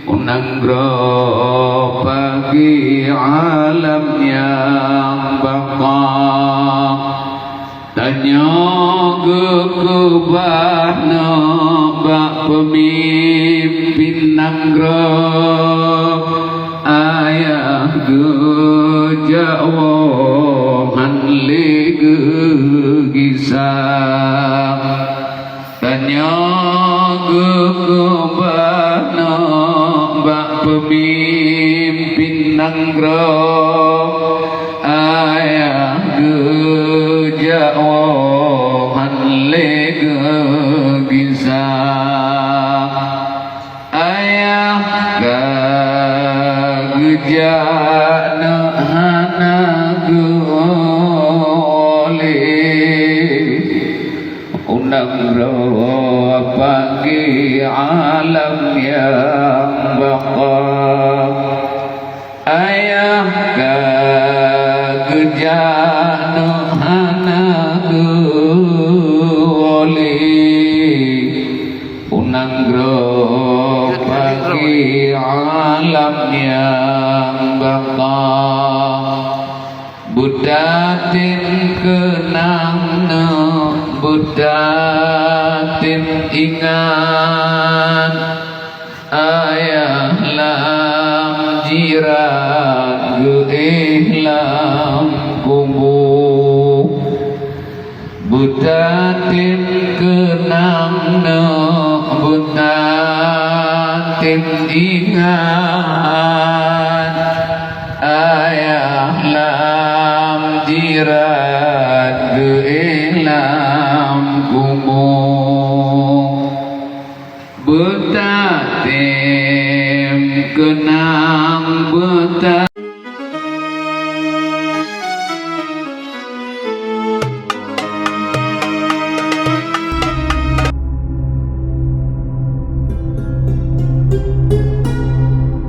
unangro bagi alam yang baka tanya kekubahna bak pemimpin nangro ayah gejawo hanli gegisah tanya kekubahna bak pemimpin nangro ayah gejawo hanli gegisah ayah gejana hana gole unang rawa pagi alam yang baka ayah gejana hana gole unang rawa pagi alam yang baka budatin kenang budatin ingat ayah lam jirat geihlam kubu budatin kenang budatin ingat ayah lam jirat geihlam kubu betatim kenang